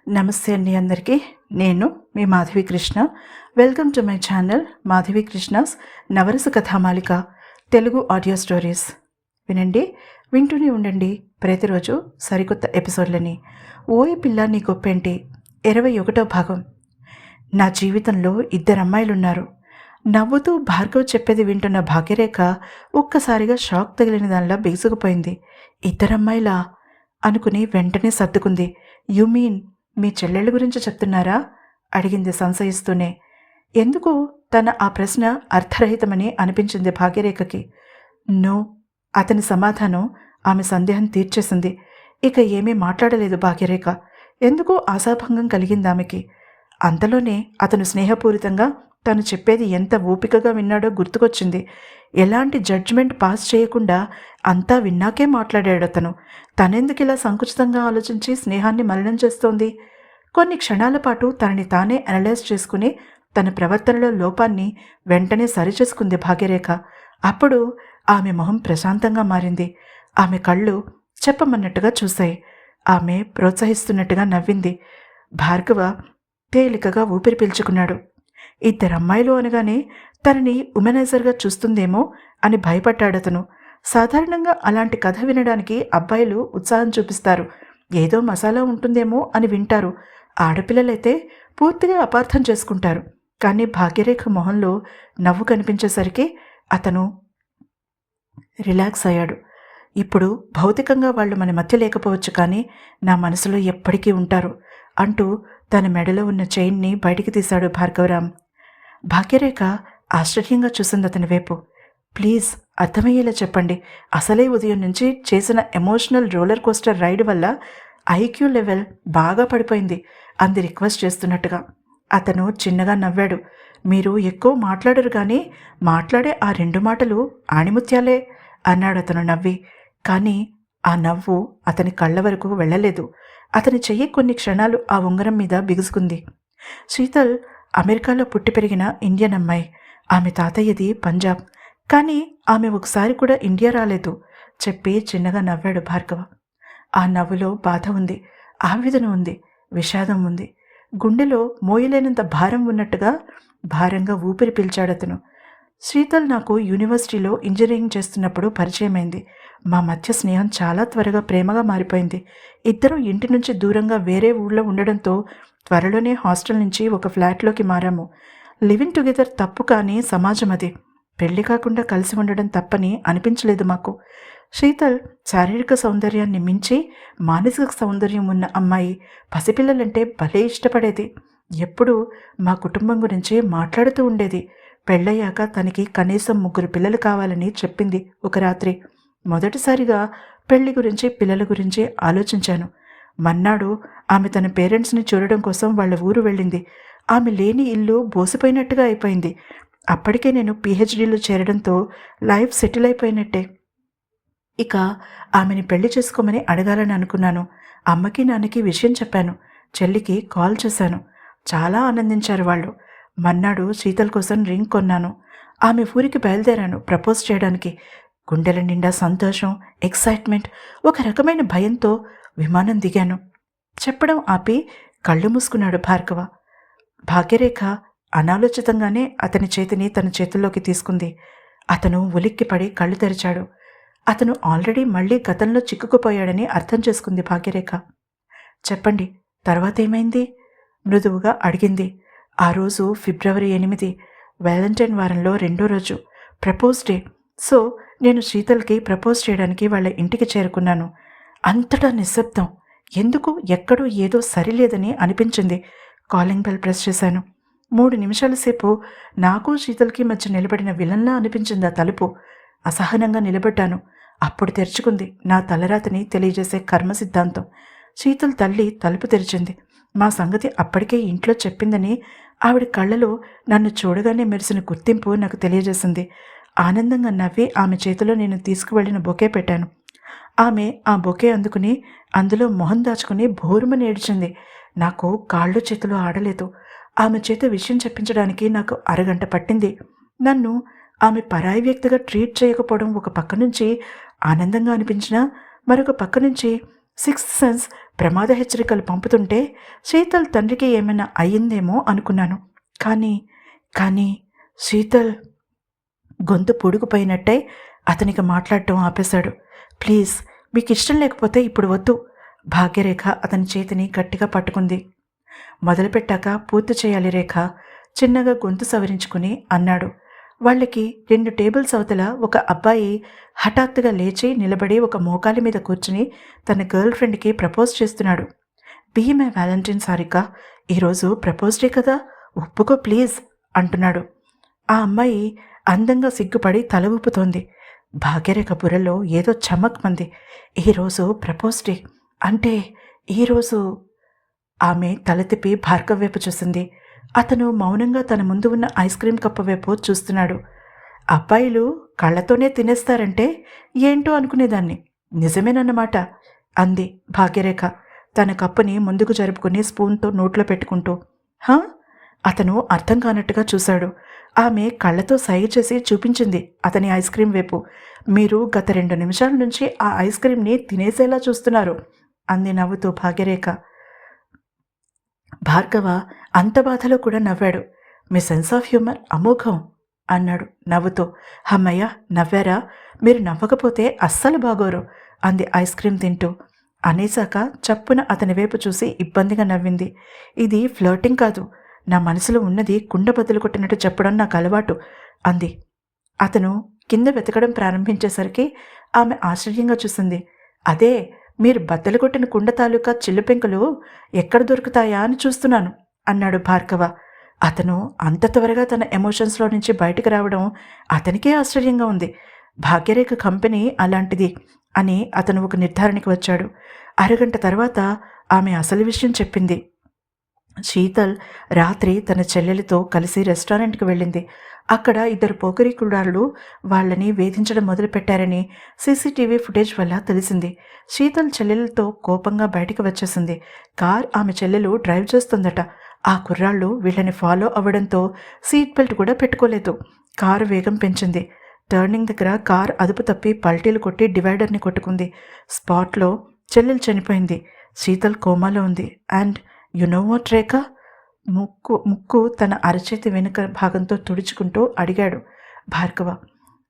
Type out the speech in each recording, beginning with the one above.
నమస్తే అండి అందరికీ. నేను మీ Madhavi Krishna. Welcome to my channel Madhavi Krishna's Navarasa Kathamalika Telugu audio stories. వినండి, వింటూనే ఉండండి ప్రతిరోజు సరికొత్త ఎపిసోడ్లని. ఓయ్ పిల్ల నీ గొప్పేంటి 21వ భాగం. నా జీవితంలో 2 అమ్మాయిలున్నారు. నవ్వుతూ భార్గవ్ చెప్పేది వింటున్న భాగ్యరేఖ ఒక్కసారిగా షాక్ తగిలిన దానిలా బిగుసుకుపోయింది. 2 అమ్మాయిలా అనుకుని వెంటనే సర్దుకుంది. యు మీన్ మీ చెల్లెళ్ళ గురించి చెప్తున్నారా అడిగింది సంశయిస్తూనే. ఎందుకు తన ఆ ప్రశ్న అర్థరహితమని అనిపించింది భాగ్యరేఖకి. నో, అతని సమాధానం ఆమె సందేహం తీర్చేసింది. ఇక ఏమీ మాట్లాడలేదు భాగ్యరేఖ. ఎందుకో ఆశాభంగం కలిగింది ఆమెకి. అంతలోనే అతను స్నేహపూరితంగా తను చెప్పేది ఎంత ఓపికగా విన్నాడో గుర్తుకొచ్చింది. ఎలాంటి జడ్జిమెంట్ పాస్ చేయకుండా అంతా విన్నాకే మాట్లాడాడు అతను. తనెందుకు ఇలా సంకుచితంగా ఆలోచించి స్నేహాన్ని మలినం చేస్తోంది? కొన్ని క్షణాల పాటు తనని తానే అనలైజ్ చేసుకుని తన ప్రవర్తనలో లోపాన్ని వెంటనే సరిచేసుకుంది భాగ్యరేఖ. అప్పుడు ఆమె మొహం ప్రశాంతంగా మారింది. ఆమె కళ్ళు చెప్పమన్నట్టుగా చూశాయి. ఆమె ప్రోత్సహిస్తున్నట్టుగా నవ్వింది. భార్గవ తేలికగా ఊపిరి పీల్చుకున్నాడు. 2 అమ్మాయిలు అనగానే తనని ఉమెనైజర్గా చూస్తుందేమో అని భయపడ్డాడతను. సాధారణంగా అలాంటి కథ వినడానికి అబ్బాయిలు ఉత్సాహం చూపిస్తారు. ఏదో మసాలా ఉంటుందేమో అని వింటారు. ఆడపిల్లలైతే పూర్తిగా అపార్థం చేసుకుంటారు. కానీ భాగ్యరేఖ మొహంలో నవ్వు కనిపించేసరికి అతను రిలాక్స్ అయ్యాడు. ఇప్పుడు భౌతికంగా వాళ్ళు మన మధ్య లేకపోవచ్చు, కానీ నా మనసులో ఎప్పటికీ ఉంటారు అంటూ తన మెడలో ఉన్న చైన్ని బయటికి తీశాడు భార్గవరామ్. భాగ్యరేఖ ఆశ్చర్యంగా చూసింది అతని వైపు. ప్లీజ్ అర్థమయ్యేలా చెప్పండి. అసలే ఉదయం నుంచి చేసిన ఎమోషనల్ రోలర్ కోస్టర్ రైడ్ వల్ల ఐక్యూ లెవెల్ బాగా పడిపోయింది అంది రిక్వెస్ట్ చేస్తున్నట్టుగా. అతను చిన్నగా నవ్వాడు. మీరు ఎక్కువ మాట్లాడరు, కానీ మాట్లాడే ఆ 2 మాటలు ఆణిముత్యాలే అన్నాడు అతను నవ్వి. కానీ ఆ నవ్వు అతని కళ్ళ వరకు వెళ్ళలేదు. అతని చెయ్యి కొన్ని క్షణాలు ఆ ఉంగరం మీద బిగుసుకుంది. శీతల్ అమెరికాలో పుట్టి పెరిగిన ఇండియన్ అమ్మాయి. ఆమె తాతయ్యది పంజాబ్. కానీ ఆమె ఒకసారి కూడా ఇండియా రాలేదు చెప్పి చిన్నగా నవ్వాడు భార్గవ. ఆ నవ్వులో బాధ ఉంది, ఆవేదన ఉంది, విషాదం ఉంది. గుండెలో మోయలేనంత భారం ఉన్నట్టుగా భారంగా ఊపిరి పీల్చాడతను. శీతల్ నాకు యూనివర్సిటీలో ఇంజనీరింగ్ చేస్తున్నప్పుడు పరిచయమైంది. మా మధ్య స్నేహం చాలా త్వరగా ప్రేమగా మారిపోయింది. ఇద్దరం ఇంటి నుంచి దూరంగా వేరే ఊళ్ళో ఉండడంతో త్వరలోనే హాస్టల్ నుంచి ఒక ఫ్లాట్లోకి మారాము. లివింగ్ టుగెదర్ తప్పు, కానీ సమాజం అది. పెళ్లి కాకుండా కలిసి ఉండడం తప్పని అనిపించలేదు మాకు. శీతల్ శారీరక సౌందర్యాన్ని మించి మానసిక సౌందర్యం ఉన్న అమ్మాయి. పసిపిల్లలంటే భలే ఇష్టపడేది. ఎప్పుడూ మా కుటుంబం గురించి మాట్లాడుతూ ఉండేది. పెళ్ళయ్యాక తనకి కనీసం 3 పిల్లలు కావాలని చెప్పింది ఒక రాత్రి. మొదటిసారిగా పెళ్లి గురించి, పిల్లల గురించి ఆలోచించాను. మన్నాడు ఆమె తన పేరెంట్స్ని చూడడం కోసం వాళ్ళ ఊరు వెళ్ళింది. ఆమె లేని ఇల్లు బోసిపోయినట్టుగా అయిపోయింది. అప్పటికే నేను PhDలో చేరడంతో లైఫ్ సెటిల్ అయిపోయినట్టే. ఇక ఆమెని పెళ్లి చేసుకోమని అడగాలని అనుకున్నాను. అమ్మకి నాన్నకి విషయం చెప్పాను. చెల్లికి కాల్ చేశాను. చాలా ఆనందించారు వాళ్ళు. మన్నాడు శీతల్ కోసం రింగ్ కొన్నాను. ఆమె ఊరికి బయలుదేరాను ప్రపోజ్ చేయడానికి. గుండెల నిండా సంతోషం, ఎక్సైట్మెంట్, ఒక రకమైన భయంతో విమానం దిగాను. చెప్పడం ఆపి కళ్ళు మూసుకున్నాడు భార్గవ. భాగ్యరేఖ అనాలోచితంగానే అతని చేతిని తన చేతుల్లోకి తీసుకుంది. అతను ఉలిక్కిపడి కళ్ళు తెరిచాడు. అతను ఆల్రెడీ మళ్లీ గతంలో చిక్కుకుపోయాడని అర్థం చేసుకుంది భాగ్యరేఖ. చెప్పండి, తర్వాత ఏమైంది? మృదువుగా అడిగింది. ఆ రోజు ఫిబ్రవరి 8, వ్యాలంటైన్ వారంలో 2వ రోజు, ప్రపోజ్ డే. సో నేను శీతల్కి ప్రపోజ్ చేయడానికి వాళ్ళ ఇంటికి చేరుకున్నాను. అంతటా నిశ్శబ్దం. ఎందుకు ఎక్కడో ఏదో సరిలేదని అనిపించింది. కాలింగ్ బెల్ ప్రెస్ చేశాను. 3 నిమిషాల సేపు నాకు శీతల్కి మధ్య నిలబడిన విలన్లా అనిపించింది ఆ తలుపు. అసహనంగా నిలబడ్డాను. అప్పుడు తెరుచుకుంది నా తలరాతని తెలియజేసే కర్మ సిద్ధాంతం. శీతల్ తల్లి తలుపు తెరిచింది. మా సంగతి అప్పటికే ఇంట్లో చెప్పిందని ఆవిడ కళ్ళలో నన్ను చూడగానే మెరిసిన గుర్తింపు నాకు తెలియజేసింది. ఆనందంగా నవ్వి ఆమె చేతిలో నేను తీసుకువెళ్లిన బొకే పెట్టాను. ఆమె ఆ బొకే అందుకుని అందులో మొహం దాచుకుని భోరుమని ఏడ్చింది. నాకు కాళ్ళు చేతులు ఆడలేదు. ఆమె చేత విషయం చెప్పించడానికి నాకు అరగంట పట్టింది. నన్ను ఆమె పరాయి వ్యక్తిగా ట్రీట్ చేయకపోవడం ఒక పక్క నుంచి ఆనందంగా అనిపించినా, మరొక పక్క నుంచి సిక్స్త్ సెన్స్ ప్రమాద హెచ్చరికలు పంపుతుంటే శీతల్ తండ్రికి ఏమైనా అయ్యిందేమో అనుకున్నాను. కానీ శీతల్ గొంతు పూడుకుపోయినట్టే అతనికి మాట్లాడటం ఆపేశాడు. ప్లీజ్, మీకు ఇష్టం లేకపోతే ఇప్పుడు వద్దు. భాగ్యరేఖ అతని చేతిని గట్టిగా పట్టుకుంది. మొదలుపెట్టాక పూర్తి చేయాలి రేఖ, చిన్నగా గొంతు సవరించుకుని అన్నాడు. వాళ్ళకి 2 టేబుల్స్ అవతల ఒక అబ్బాయి హఠాత్తుగా లేచి నిలబడి ఒక మోకాలి మీద కూర్చుని తన గర్ల్ ఫ్రెండ్కి ప్రపోజ్ చేస్తున్నాడు. బీ మై వ్యాలంటైన్ సారిక, ఈరోజు ప్రపోజ్ డే కదా, ఒప్పుకో ప్లీజ్ అంటున్నాడు. ఆ అమ్మాయి అందంగా సిగ్గుపడి తల ఊపుతోంది. భాగ్యరేఖ బుర్రలో ఏదో చమక్మంది. ఈరోజు ప్రపోజ్ డే అంటే ఈరోజు. ఆమె తల తిప్పి భార్గవ్ వైపు చూసింది. అతను మౌనంగా తన ముందు ఉన్న ఐస్ క్రీం కప్పు వైపు చూస్తున్నాడు. అబ్బాయిలు కళ్ళతోనే తినేస్తారంటే ఏంటో అనుకునేదాన్ని, నిజమేనన్నమాట అంది భాగ్యరేఖ తన కప్పుని ముందుకు జరుపుకుని స్పూన్తో నోట్లో పెట్టుకుంటూ. హా? అతను అర్థం కానట్టుగా చూశాడు. ఆమె కళ్ళతో సైగ చేసి చూపించింది అతని ఐస్ క్రీం వైపు. మీరు గత 2 నిమిషాల నుంచి ఆ ఐస్ క్రీంని తినేసేలా చూస్తున్నారు అంది నవ్వుతూ భాగ్యరేఖ. భార్గవ అంత బాధలో కూడా నవ్వాడు. మీ సెన్స్ ఆఫ్ హ్యూమర్ అమోఘం అన్నాడు నవ్వుతూ. అమ్మయ్య, నవ్వారా? మీరు నవ్వకపోతే అస్సలు బాగోరు అంది ఐస్ క్రీం తింటూ. అనేశాక చప్పున అతని వైపు చూసి ఇబ్బందిగా నవ్వింది. ఇది ఫ్లర్టింగ్ కాదు, నా మనసులో ఉన్నది కుండ బదులు కొట్టినట్టు చెప్పడం నాకు అలవాటు అంది. అతను కింద వెతకడం ప్రారంభించేసరికి ఆమె ఆశ్చర్యంగా చూసింది. అదే, మీరు బద్దలు కొట్టిన కుండ తాలూకా చిల్లుపెంకులు ఎక్కడ దొరుకుతాయా అని చూస్తున్నాను అన్నాడు భార్గవ. అతను అంత త్వరగా తన ఎమోషన్స్లో నుంచి బయటకు రావడం అతనికే ఆశ్చర్యంగా ఉంది. భాగ్యరేఖ కంపెనీ అలాంటిది అని అతను ఒక నిర్ధారణకి వచ్చాడు. అరగంట తర్వాత ఆమె అసలు విషయం చెప్పింది. శీతల్ రాత్రి తన చెల్లెలితో కలిసి రెస్టారెంట్కి వెళ్ళింది. అక్కడ 2 పోకిరీకుడాళ్ళు వాళ్ళని వేధించడం మొదలుపెట్టారని సీసీటీవీ ఫుటేజ్ వల్ల తెలిసింది. శీతల్ చెల్లెలతో కోపంగా బయటికి వచ్చేసింది. కార్ ఆమె చెల్లెలు డ్రైవ్ చేస్తుందట. ఆ కుర్రాళ్ళు వీళ్ళని ఫాలో అవ్వడంతో సీట్ బెల్ట్ కూడా పెట్టుకోలేదు. కారు వేగం పెంచింది. టర్నింగ్ దగ్గర కార్ అదుపు తప్పి పల్టీలు కొట్టి డివైడర్ని కొట్టుకుంది. స్పాట్లో చెల్లెలు చనిపోయింది. శీతల్ కోమాలో ఉంది. అండ్ యు నో వాట్ రేఖ? ముక్కు తన అరచేతి వెనుక భాగంతో తుడుచుకుంటూ అడిగాడు భార్గవ.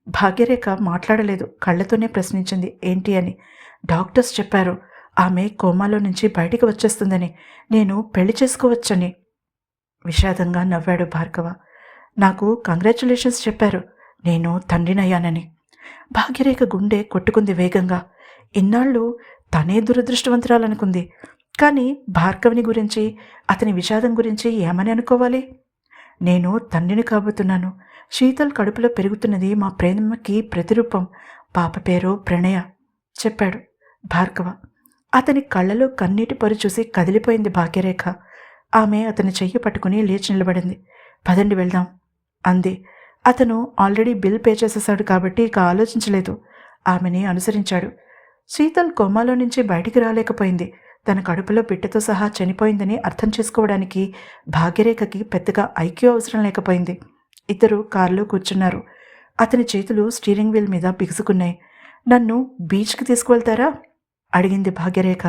భాగ్యరేఖ మాట్లాడలేదు, కళ్ళతోనే ప్రశ్నించింది ఏంటి అని. డాక్టర్స్ చెప్పారు ఆమె కోమాలో నుంచి బయటికి వచ్చేస్తుందని, నేను పెళ్లి చేసుకోవచ్చని. విషాదంగా నవ్వాడు భార్గవ. నాకు కంగ్రాచులేషన్స్ చెప్పారు, నేను తండ్రినయ్యానని. భాగ్యరేఖ గుండె కొట్టుకుంది వేగంగా. ఇన్నాళ్ళు తనే దురదృష్టవంతురాలనుకుంది. కానీ భార్గవిని గురించి, అతని విషాదం గురించి ఏమని అనుకోవాలి? నేను తండ్రిని కాబోతున్నాను. శీతల్ కడుపులో పెరుగుతున్నది మా ప్రేమకి ప్రతిరూపం. పాప పేరు ప్రణయ చెప్పాడు భార్గవ. అతని కళ్ళలో కన్నీటి పొర చూసి కదిలిపోయింది భాగ్యరేఖ. ఆమె అతని చెయ్యి పట్టుకుని లేచి నిలబడింది. పదండి వెళ్దాం అంది. అతను ఆల్రెడీ బిల్ పే చేసేశాడు కాబట్టి ఇక ఆలోచించలేదు. ఆమెని అనుసరించాడు. శీతల్ కోమాలో నుంచి బయటికి రాలేకపోయింది. తన కడుపులో బిడ్డతో సహా చనిపోయిందని అర్థం చేసుకోవడానికి భాగ్యరేఖకి పెద్దగా ఐక్యూ అవసరం లేకపోయింది. 2 కారులో కూర్చున్నారు. అతని చేతులు స్టీరింగ్ వీల్ మీద బిగుసుకున్నాయి. నన్ను బీచ్కి తీసుకువెళ్తారా అడిగింది భాగ్యరేఖ.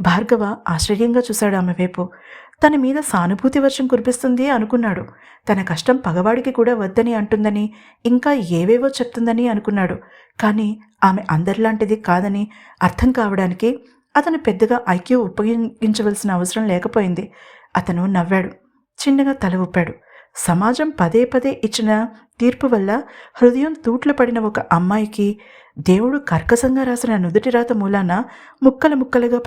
భార్గవ ఆశ్చర్యంగా చూశాడు ఆమె వైపు. తన మీద సానుభూతి వర్షం కురిపిస్తుంది అనుకున్నాడు. తన కష్టం పగవాడికి కూడా వద్దని అంటుందని, ఇంకా ఏవేవో చెప్తుందని అనుకున్నాడు. కానీ ఆమె అందరిలాంటిది కాదని అర్థం కావడానికి అతను పెద్దగా ఐక్యూ ఉపయోగించవలసిన అవసరం లేకపోయింది. అతను నవ్వాడు, చిన్నగా తల ఊపాడు. సమాజం పదే పదే ఇచ్చిన తీర్పు వల్ల హృదయం తూట్లు పడిన ఒక అమ్మాయికి దేవుడు కర్కశంగా రాసిన నుదుటి రాత మూలాన ముక్కలు ముక్కలుగా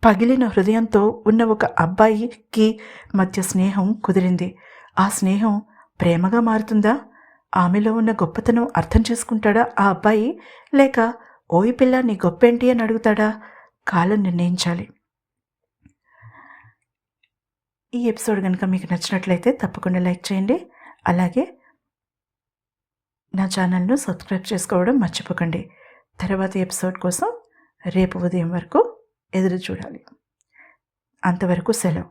పగిలిన హృదయంతో ఉన్న ఒక అబ్బాయికి మధ్య స్నేహం కుదిరింది. ఆ స్నేహం ప్రేమగా మారుతుందా? ఆమెలో ఉన్న గొప్పతనం అర్థం చేసుకుంటాడా ఆ అబ్బాయి? లేక ఓయి పిల్ల నీ గొప్పేంటి అని అడుగుతాడా? కాలం నిర్ణయించాలి. ఈ ఎపిసోడ్ కనుక మీకు నచ్చినట్లయితే తప్పకుండా లైక్ చేయండి. అలాగే నా ఛానల్ను సబ్స్క్రైబ్ చేసుకోవడం మర్చిపోకండి. తర్వాత ఎపిసోడ్ కోసం రేపు ఉదయం వరకు ఎదురు చూడాలి. అంతవరకు సెలవు.